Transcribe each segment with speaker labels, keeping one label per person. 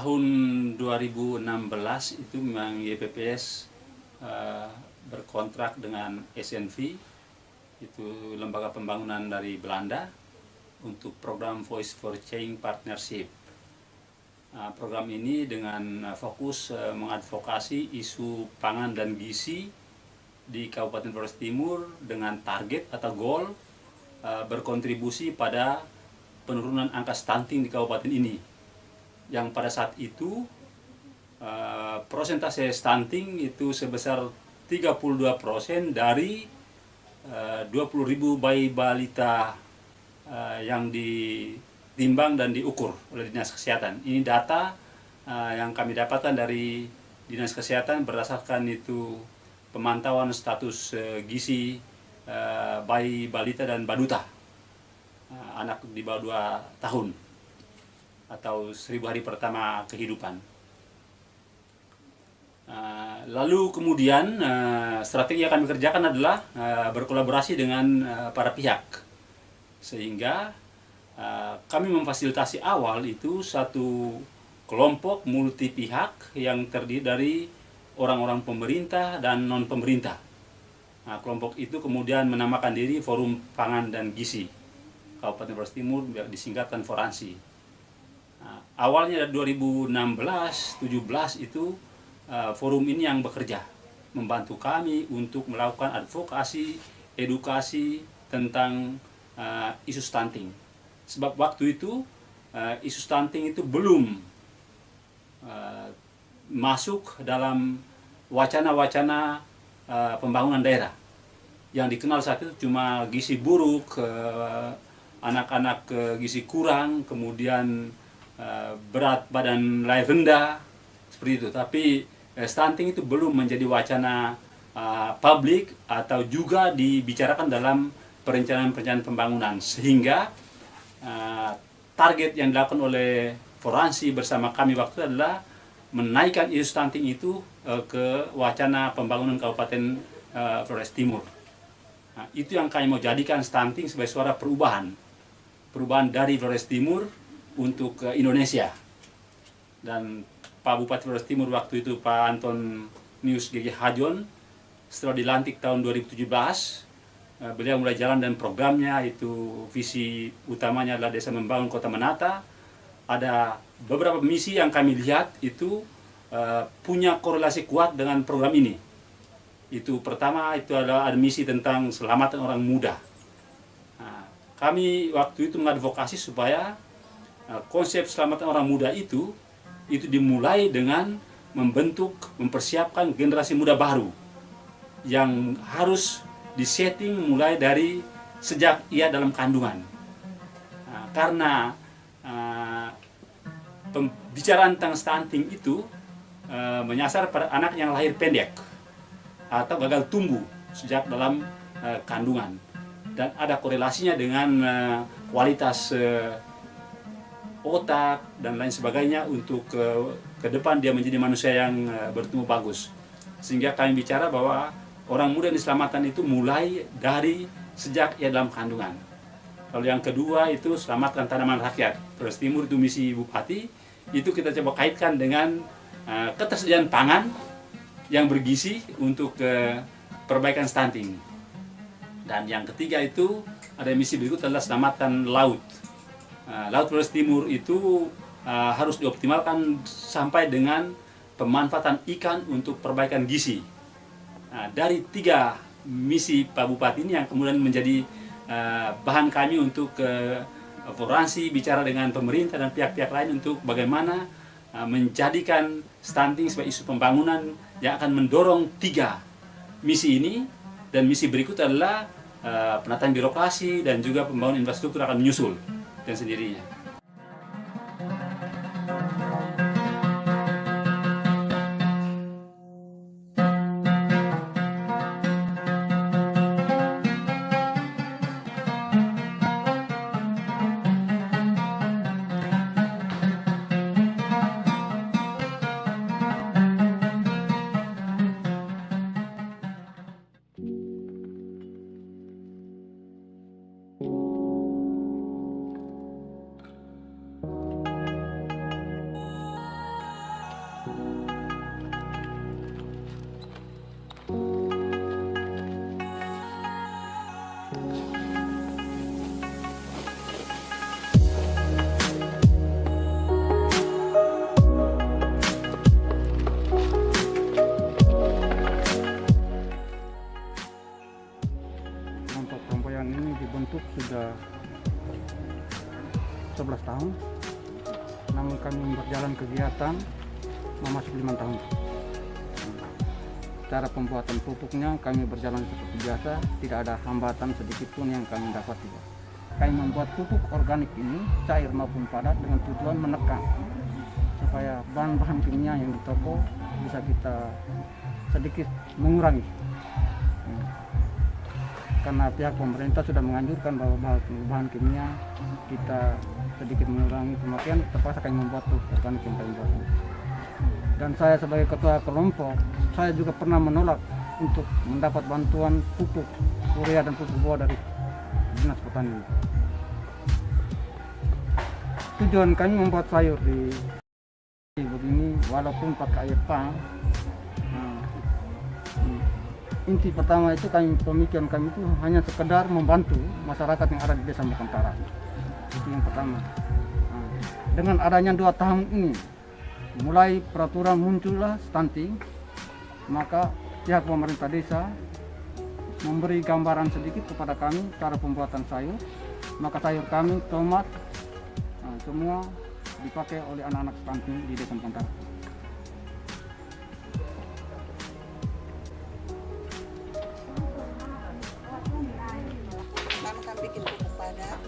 Speaker 1: tahun 2016 itu memang YPPS berkontrak dengan SNV, itu lembaga pembangunan dari Belanda, untuk program Voice for Change Partnership. Program ini dengan fokus mengadvokasi isu pangan dan gizi di Kabupaten Flores Timur dengan target atau goal berkontribusi pada penurunan angka stunting di kabupaten ini, yang pada saat itu persentase stunting itu sebesar 32% dari 20.000 bayi balita yang ditimbang dan diukur oleh Dinas Kesehatan. Ini data yang kami dapatkan dari Dinas Kesehatan berdasarkan itu pemantauan status gizi bayi balita dan baduta, anak di bawah 2 tahun atau 1000 hari pertama kehidupan. Lalu kemudian strategi yang kami kerjakan adalah berkolaborasi dengan para pihak, sehingga kami memfasilitasi awal itu satu kelompok multi pihak yang terdiri dari orang-orang pemerintah dan non pemerintah. Kelompok itu kemudian menamakan diri Forum Pangan dan Gizi Kabupaten Flores Timur, disingkatkan Foransi. Awalnya dari 2016-17 itu forum ini yang bekerja membantu kami untuk melakukan advokasi, edukasi tentang isu stunting. Sebab waktu itu isu stunting itu belum masuk dalam wacana-wacana pembangunan daerah. Yang dikenal saat itu cuma gizi buruk, anak-anak gizi kurang, kemudian berat badan mulai rendah, seperti itu. Tapi stunting itu belum menjadi wacana publik atau juga dibicarakan dalam perencanaan pembangunan, sehingga target yang dilakukan oleh Foransi bersama kami waktu itu adalah menaikkan isu stunting itu ke wacana pembangunan Kabupaten Flores Timur. Itu yang kami mau jadikan stunting sebagai suara perubahan dari Flores Timur untuk Indonesia. Dan Pak Bupati Flores Timur waktu itu Pak Antonius G.G. Hajon, setelah dilantik tahun 2017, beliau mulai jalan dan programnya itu visi utamanya adalah desa membangun kota menata. Ada beberapa misi yang kami lihat itu punya korelasi kuat dengan program ini. Itu pertama itu adalah misi tentang selamatan orang muda. Kami waktu itu mengadvokasi supaya konsep selamatan orang muda itu dimulai dengan mempersiapkan generasi muda baru yang harus disetting mulai dari sejak ia dalam kandungan. Karena pembicaraan tentang stunting itu menyasar pada anak yang lahir pendek atau gagal tumbuh sejak dalam kandungan, dan ada korelasinya dengan kualitas otak dan lain sebagainya untuk ke depan dia menjadi manusia yang bertumbuh bagus. Sehingga kami bicara bahwa orang muda yang diselamatkan itu mulai dari sejak ia dalam kandungan. Lalu yang kedua itu selamatkan tanaman rakyat. Flores Timur itu misi Bupati, itu kita coba kaitkan dengan ketersediaan pangan yang bergizi untuk perbaikan stunting. Dan yang ketiga itu ada misi berikut adalah selamatkan laut. Laut Flores Timur itu harus dioptimalkan sampai dengan pemanfaatan ikan untuk perbaikan gizi. Dari 3 misi Pak Bupati ini yang kemudian menjadi bahan kami untuk Foransi bicara dengan pemerintah dan pihak-pihak lain untuk bagaimana menjadikan stunting sebagai isu pembangunan yang akan mendorong 3 misi ini. Dan misi berikut adalah penataan birokrasi dan juga pembangunan infrastruktur akan menyusul dengan sendirinya.
Speaker 2: Kelompok perempuan ini dibentuk sudah 11 tahun, namun kami berjalan kegiatan memasuki 5 tahun. Cara pembuatan pupuknya kami berjalan seperti biasa, tidak ada hambatan sedikit pun yang kami dapati. Kami membuat pupuk organik ini cair maupun padat dengan tujuan menekan supaya bahan-bahan kimia yang di toko bisa kita sedikit mengurangi. Karena pihak pemerintah sudah menganjurkan bahwa bahan kimia kita sedikit mengurangi pemakaian, terpaksa kami membuat pupuk organik yang kami buat. Dan saya sebagai ketua kelompok, saya juga pernah menolak untuk mendapat bantuan pupuk urea dan pupuk buah dari Dinas Pertanian. Tujuan kami membuat sayur di begini walaupun pakai air pang. Inti pertama itu pemikiran kami itu hanya sekedar membantu masyarakat yang ada di Desa Mekantara. Itu yang pertama. Dengan adanya 2 tahun ini, mulai peraturan muncullah stunting, maka pihak pemerintah desa memberi gambaran sedikit kepada kami cara pembuatan sayur. Maka sayur kami, tomat, semua dipakai oleh anak-anak stunting di Desa Mekantara.
Speaker 3: Kami bikin pupuk padat.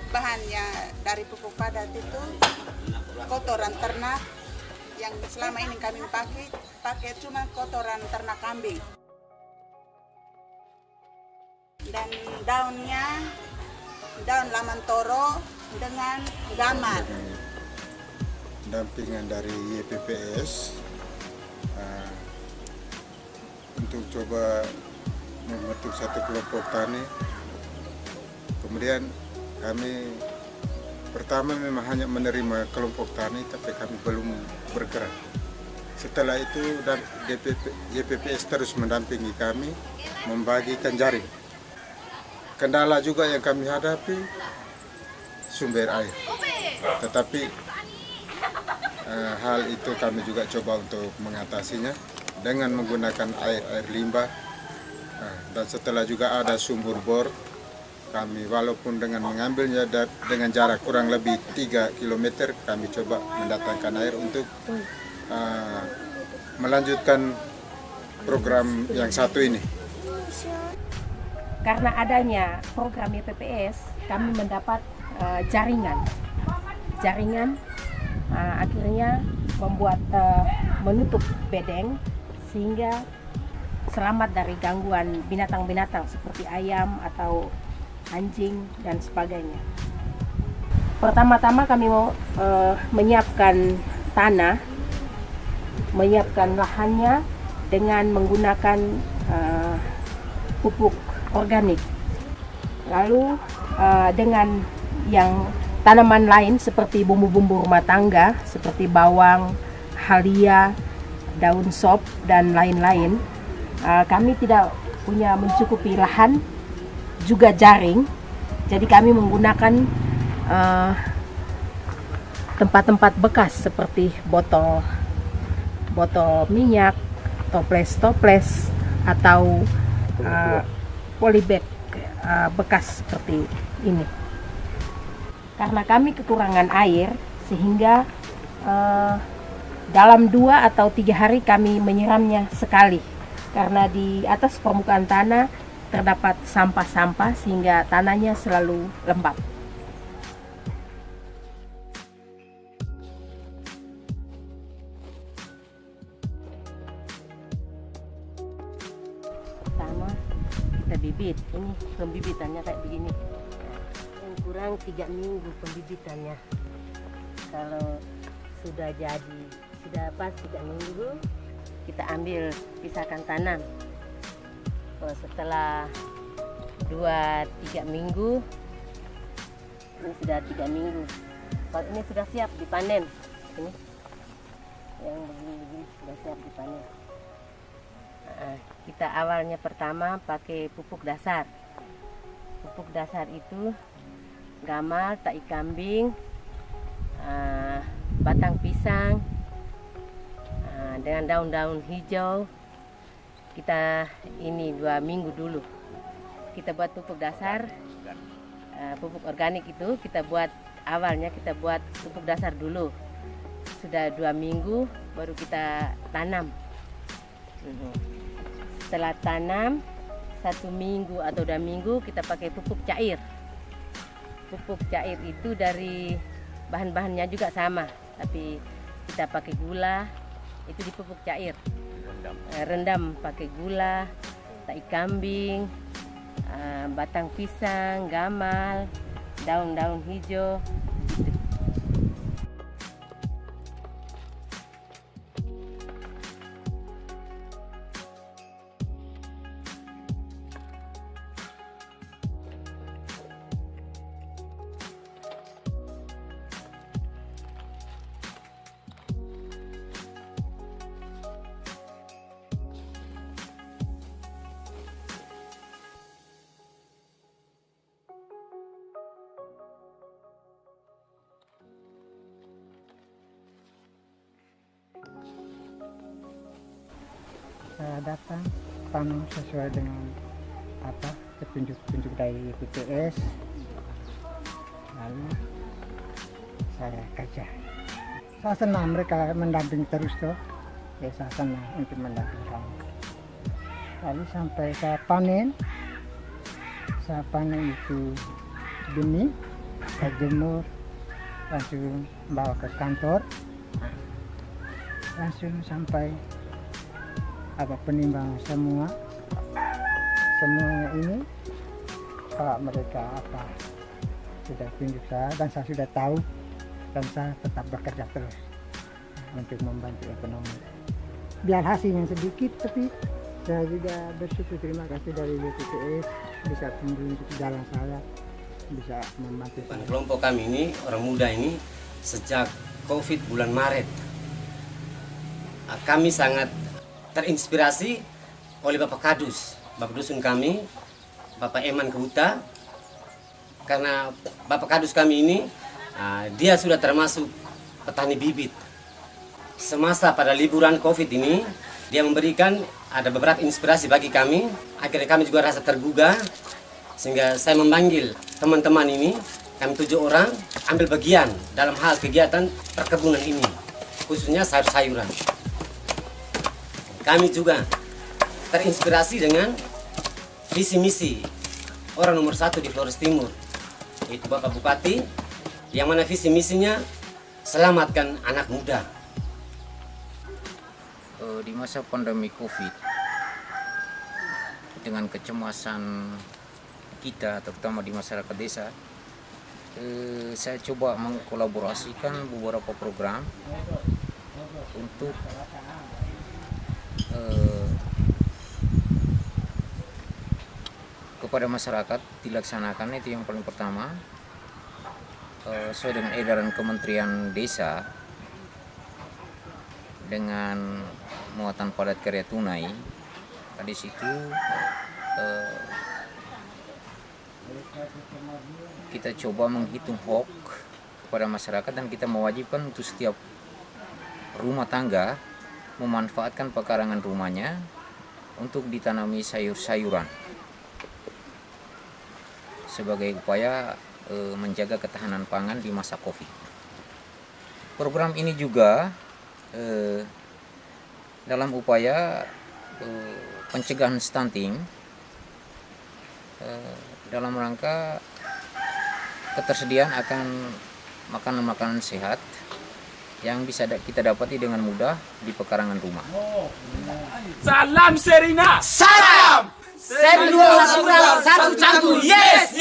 Speaker 3: Bahannya dari pupuk padat itu kotoran ternak yang selama ini kami pakai cuma kotoran ternak kambing. Dan daunnya daun lamantoro dengan gamal.
Speaker 4: Dampingan dari YPPS untuk coba membentuk satu kelompok tani. Kemudian kami pertama memang hanya menerima kelompok tani, tapi kami belum bergerak. Setelah itu YPPS terus mendampingi kami, membagikan jaring. Kendala juga yang kami hadapi sumber air, tetapi hal itu kami juga coba untuk mengatasinya dengan menggunakan air limbah. Dan setelah juga ada sumur bor, kami walaupun dengan mengambilnya dengan jarak kurang lebih 3 km, kami coba mendatangkan air untuk melanjutkan program yang satu ini.
Speaker 5: Karena adanya program YPPS, kami mendapat jaringan, akhirnya membuat menutup bedeng sehingga selamat dari gangguan binatang-binatang seperti ayam atau anjing dan sebagainya. Pertama-tama kami mau menyiapkan tanah, menyiapkan lahannya dengan menggunakan pupuk organik. Lalu dengan yang tanaman lain seperti bumbu-bumbu rumah tangga seperti bawang, halia, daun sop dan lain-lain. Kami tidak punya mencukupi lahan, juga jaring, jadi kami menggunakan tempat-tempat bekas seperti botol minyak, toples atau polybag bekas seperti ini. Karena kami kekurangan air, sehingga dalam 2 atau 3 hari kami menyiramnya sekali. Karena di atas permukaan tanah terdapat sampah-sampah sehingga tanahnya selalu lembab. Pertama kita bibit, ini pembibitannya kayak begini. Yang kurang 3 minggu pembibitannya. Kalau sudah jadi, sudah pas 3 minggu, kita ambil pisahkan tanam. Setelah 2-3 minggu, ini sudah 3 minggu. Kalau ini sudah siap dipanen, ini yang begini sudah siap dipanen. Kita awalnya pertama pakai pupuk dasar. Pupuk dasar itu gamal, tai kambing, batang pisang, dengan daun-daun hijau. Kita ini 2 minggu dulu kita buat pupuk dasar, pupuk organik itu kita buat awalnya kita buat pupuk dasar dulu. Sudah 2 minggu baru kita tanam. Setelah tanam 1 minggu atau 2 minggu kita pakai pupuk cair. Pupuk cair itu dari bahan-bahannya juga sama, tapi kita pakai gula, itu di pupuk cair. Rendam pakai gula, tai kambing, batang pisang, gamal, daun-daun hijau.
Speaker 6: Saya datang tanam sesuai dengan petunjuk-petunjuk dari BPS, lalu saya kerja. Saya senang mereka mendampingi terus tuh, ya saya senang untuk mendampingi kami. Lalu sampai saya panen itu benih, saya jemur, langsung bawa ke kantor, langsung sampai penimbangan semuanya ini Pak mereka sudah tunjuk saya dan saya sudah tahu, dan saya tetap bekerja terus untuk membantu ekonomi. Biar hasilnya sedikit, tapi saya juga bersyukur, terima kasih dari BPS bisa tunjuk jalan saya, bisa membantu saya.
Speaker 7: Kelompok kami ini, orang muda ini, sejak COVID bulan Maret kami sangat terinspirasi oleh Bapak Kadus, Bapak Dusun kami, Bapak Eman Kehuta. Karena Bapak Kadus kami ini, dia sudah termasuk petani bibit. Semasa pada liburan COVID ini, dia memberikan ada beberapa inspirasi bagi kami. Akhirnya kami juga rasa tergugah, sehingga saya memanggil teman-teman ini, kami 7 orang, ambil bagian dalam hal kegiatan perkebunan ini, khususnya sayur-sayuran. Kami juga terinspirasi dengan visi misi orang nomor 1 di Flores Timur, yaitu Bapak Bupati, yang mana visi misinya selamatkan anak muda.
Speaker 8: Di masa pandemi COVID, dengan kecemasan kita, terutama di masyarakat desa, saya coba mengkolaborasikan beberapa program untuk kepada masyarakat dilaksanakan. Itu yang paling pertama, sesuai dengan edaran Kementerian Desa dengan muatan padat karya tunai. Di situ kita coba menghitung hok kepada masyarakat, dan kita mewajibkan untuk setiap rumah tangga memanfaatkan pekarangan rumahnya untuk ditanami sayur-sayuran sebagai upaya menjaga ketahanan pangan di masa COVID. Program ini juga dalam upaya pencegahan stunting dalam rangka ketersediaan akan makanan-makanan sehat yang bisa kita dapati dengan mudah di pekarangan rumah.
Speaker 9: Salam Serina.
Speaker 7: Salam! Serdua natural, satu canggu, yes!